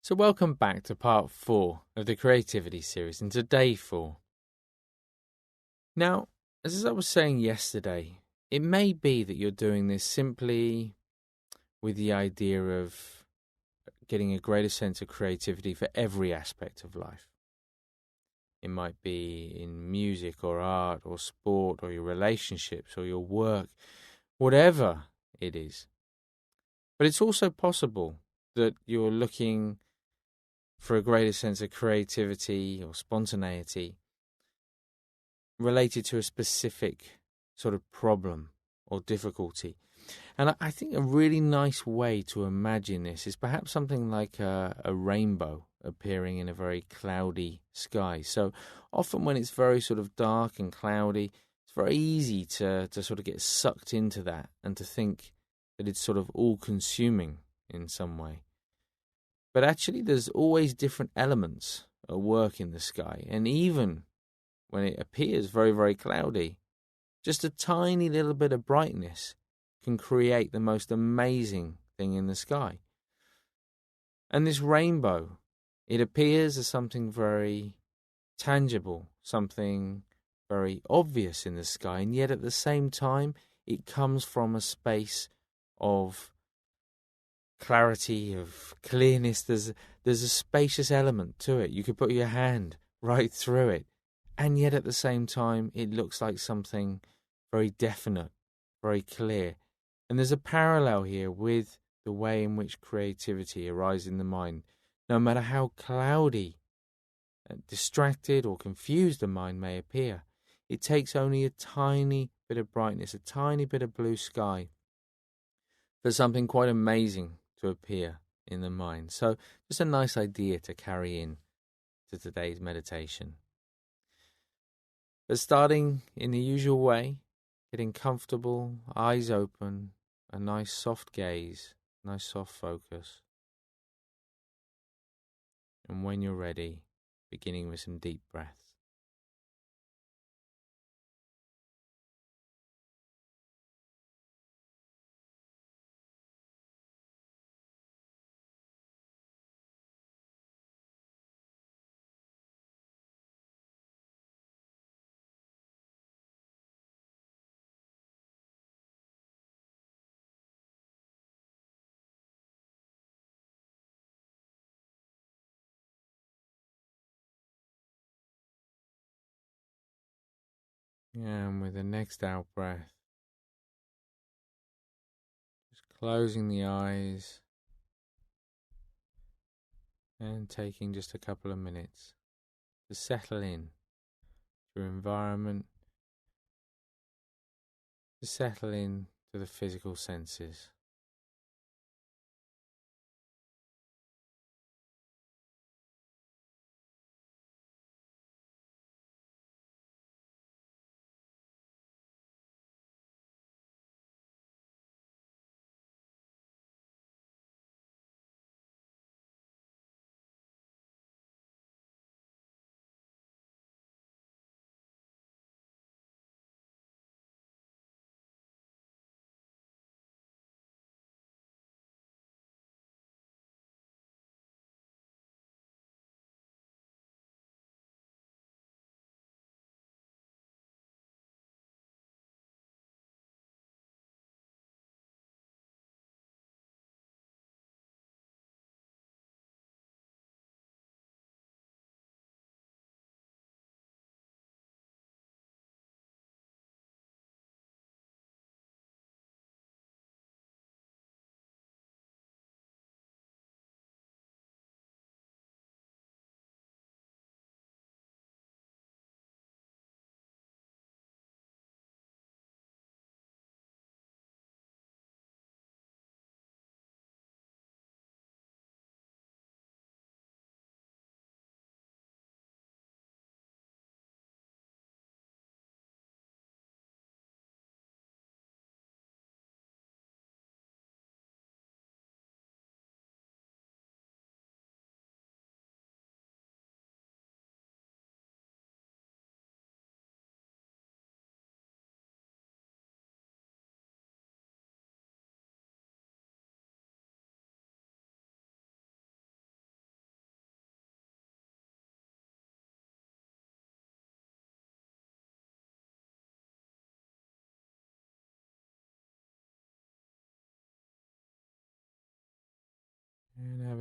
So welcome back to part 4 of the Creativity series, and today 4. Now, as I was saying yesterday, it may be that you're doing this simply with the idea of getting a greater sense of creativity for every aspect of life. It might be in music or art or sport or your relationships or your work, whatever it is. But it's also possible that you're looking for a greater sense of creativity or spontaneity related to a specific sort of problem or difficulty. And I think a really nice way to imagine this is perhaps something like a rainbow appearing in a very cloudy sky. So often when it's very sort of dark and cloudy, it's very easy to sort of get sucked into that and to think that it's sort of all-consuming in some way. But actually there's always different elements at work in the sky, and even when it appears very, very cloudy, just a tiny little bit of brightness can create the most amazing thing in the sky. And this rainbow, it appears as something very tangible, something very obvious in the sky, and yet at the same time, it comes from a space of clarity, of clearness. There's a spacious element to it. You could put your hand right through it, and yet at the same time, it looks like something very definite, very clear. And there's a parallel here with the way in which creativity arises in the mind. No matter how cloudy, distracted or confused the mind may appear, it takes only a tiny bit of brightness, a tiny bit of blue sky, for something quite amazing to appear in the mind. So just a nice idea to carry in to today's meditation. But starting in the usual way, getting comfortable, eyes open, a nice soft gaze, nice soft focus. And when you're ready, beginning with some deep breaths. And with the next out breath, just closing the eyes and taking just a couple of minutes to settle in to your environment, to settle in to the physical senses.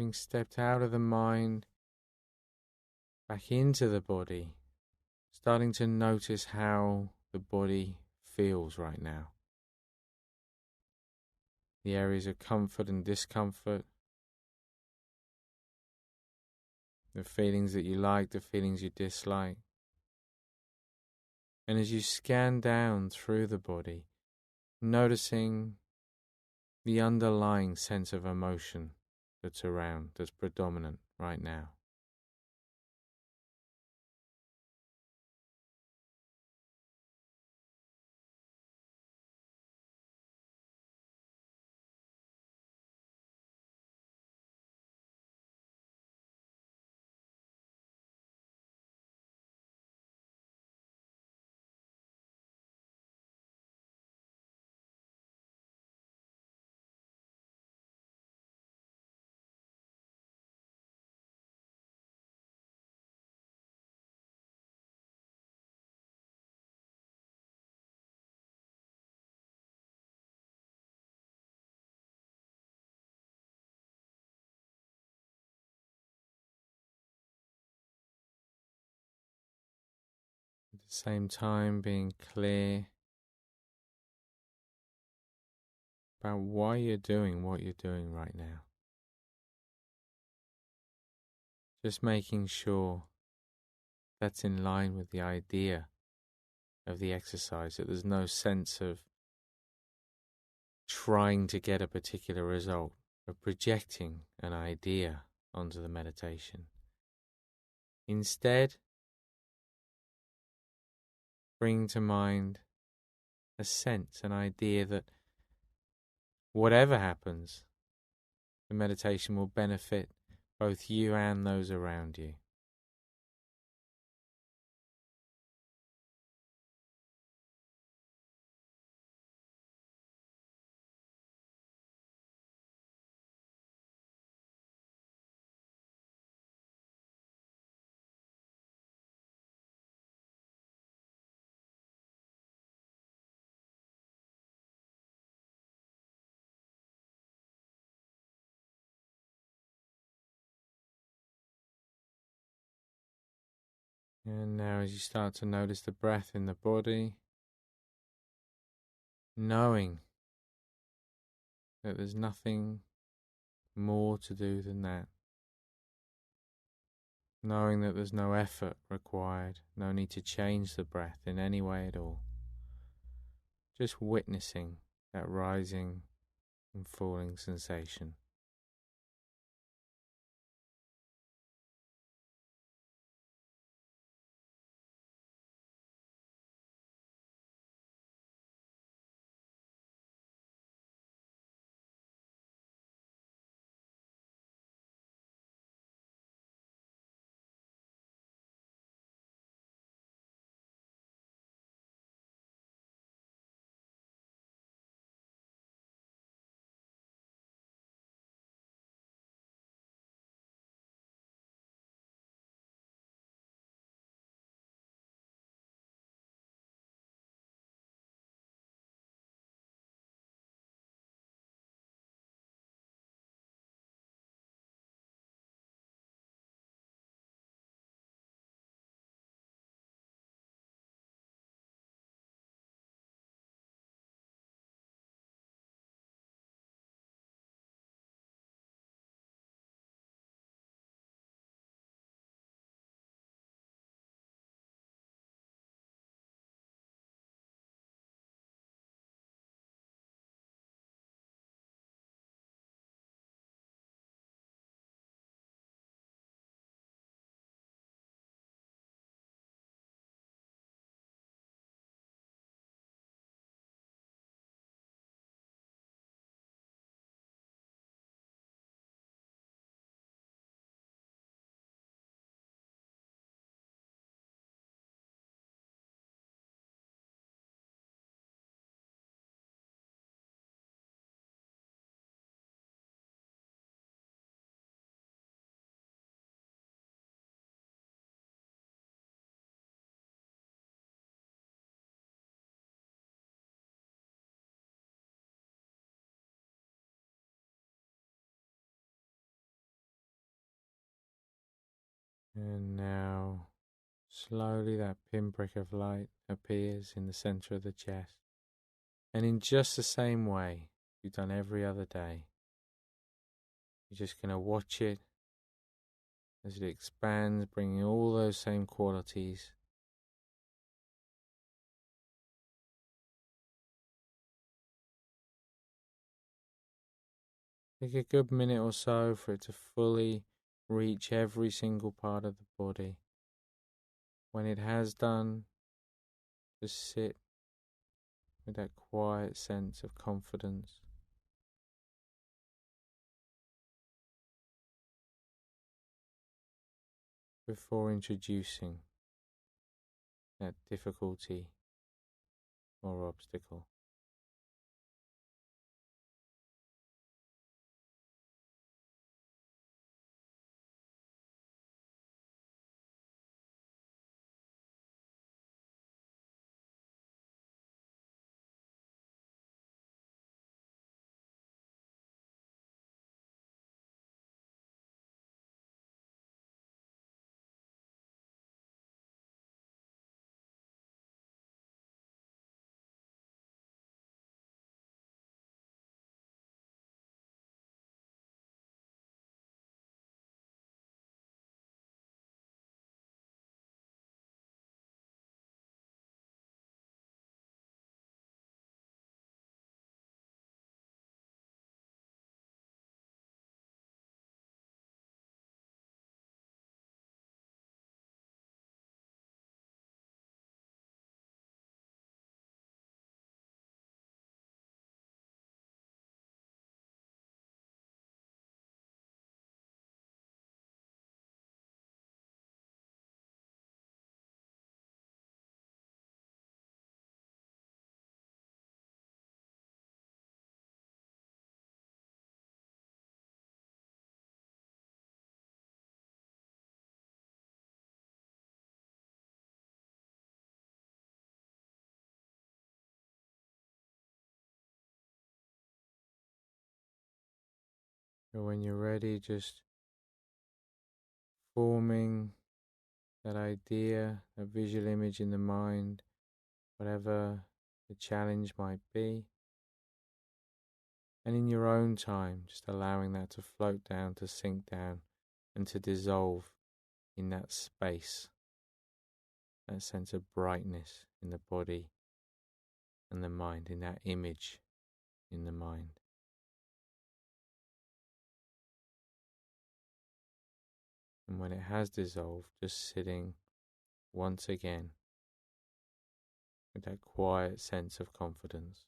having stepped out of the mind, back into the body, starting to notice how the body feels right now. The areas of comfort and discomfort, the feelings that you like, the feelings you dislike. And as you scan down through the body, noticing the underlying sense of emotion that's around, that's predominant right now. At the same time, being clear about why you're doing what you're doing right now. Just making sure that's in line with the idea of the exercise, that there's no sense of trying to get a particular result, of projecting an idea onto the meditation. Instead, bring to mind a sense, an idea that whatever happens, the meditation will benefit both you and those around you. And now as you start to notice the breath in the body, knowing that there's nothing more to do than that. Knowing that there's no effort required, no need to change the breath in any way at all. Just witnessing that rising and falling sensation. And now, slowly, that pinprick of light appears in the center of the chest. And in just the same way you've done every other day, you're just going to watch it as it expands, bringing all those same qualities. Take a good minute or so for it to fully reach every single part of the body. When it has done, just sit with that quiet sense of confidence. Before introducing that difficulty or obstacle. So when you're ready, just forming that idea, that visual image in the mind, whatever the challenge might be. And in your own time, just allowing that to float down, to sink down, and to dissolve in that space, that sense of brightness in the body and the mind, in that image in the mind. And when it has dissolved, just sitting once again with that quiet sense of confidence.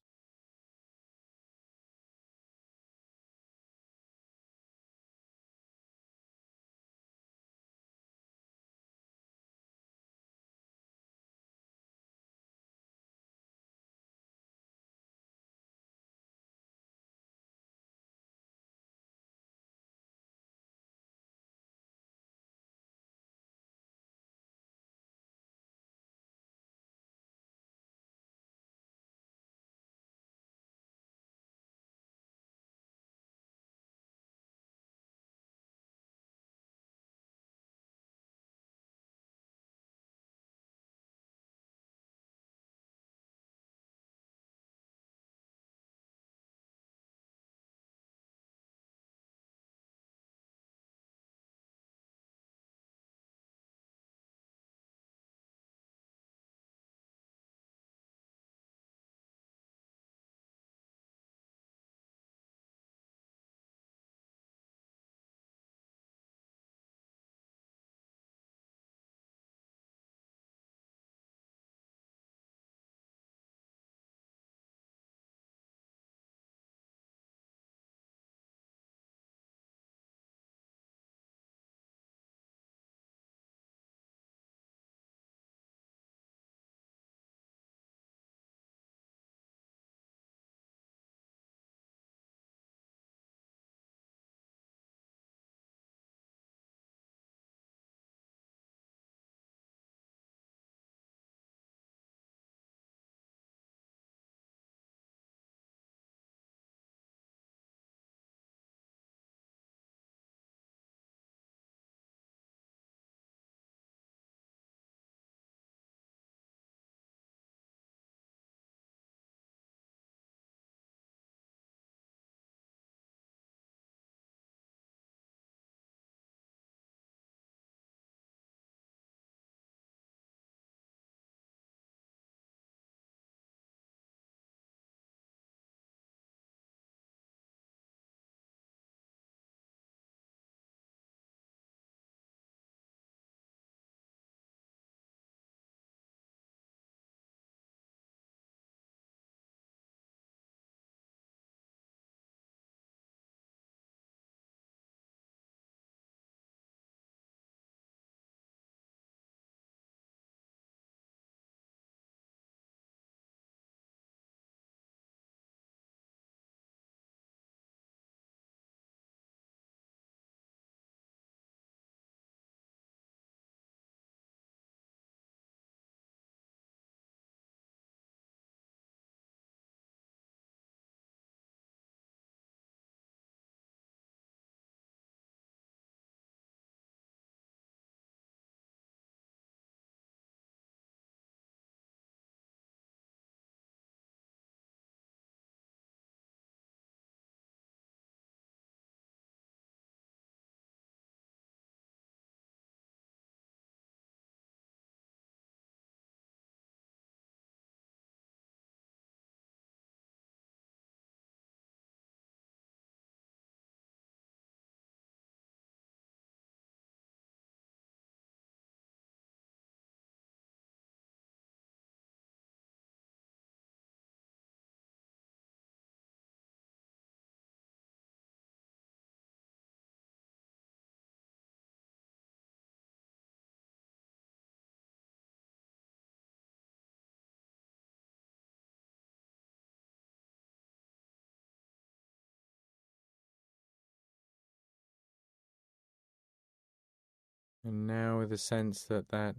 And now with a sense that that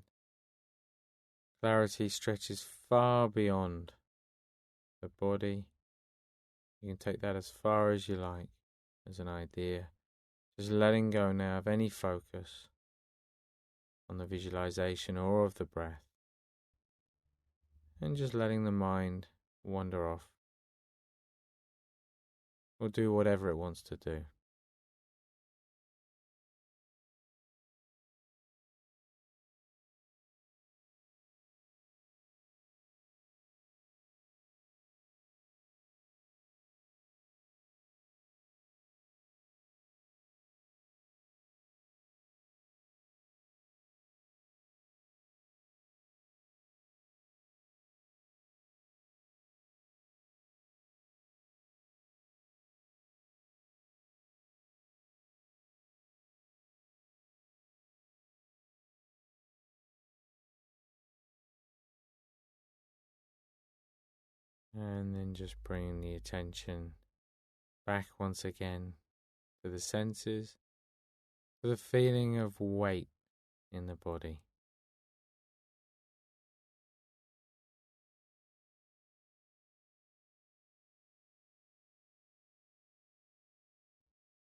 clarity stretches far beyond the body, you can take that as far as you like, as an idea. Just letting go now of any focus on the visualization or of the breath. And just letting the mind wander off, or do whatever it wants to do. And then just bringing the attention back once again to the senses, to the feeling of weight in the body.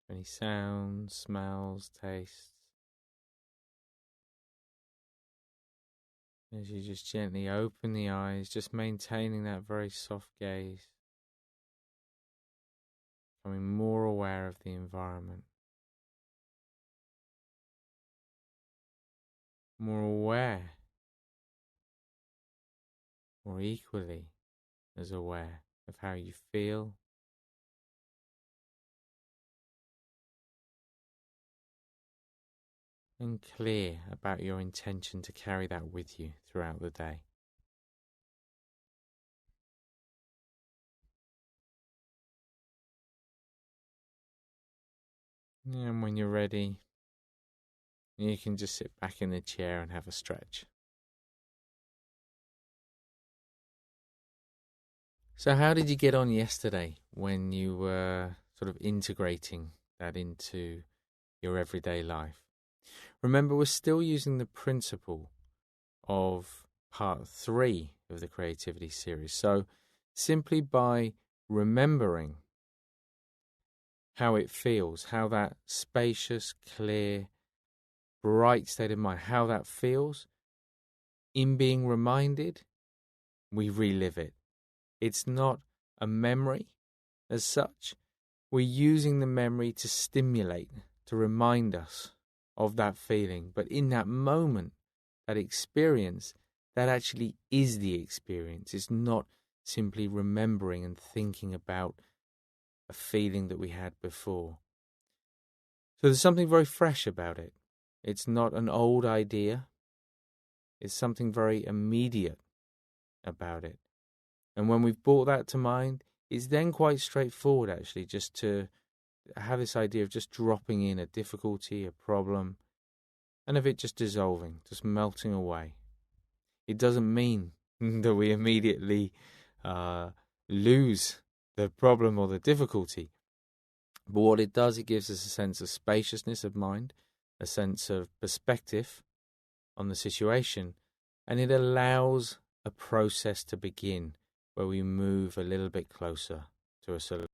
Any sounds, smells, tastes. As you just gently open the eyes, just maintaining that very soft gaze, becoming more aware of the environment, more aware, or equally as aware of how you feel, and clear about your intention to carry that with you throughout the day. And when you're ready, you can just sit back in the chair and have a stretch. So how did you get on yesterday when you were sort of integrating that into your everyday life? Remember, we're still using the principle of part 3 of the creativity series. So simply by remembering how it feels, how that spacious, clear, bright state of mind, how that feels, in being reminded, we relive it. It's not a memory as such. We're using the memory to stimulate, to remind us of that feeling. But in that moment, that experience, that actually is the experience. It's not simply remembering and thinking about a feeling that we had before. So there's something very fresh about it. It's not an old idea. It's something very immediate about it. And when we've brought that to mind, it's then quite straightforward, actually, just to have this idea of just dropping in a difficulty, a problem, and of it just dissolving, just melting away. It doesn't mean that we immediately lose the problem or the difficulty. But what it does, it gives us a sense of spaciousness of mind, a sense of perspective on the situation, and it allows a process to begin where we move a little bit closer to a solution.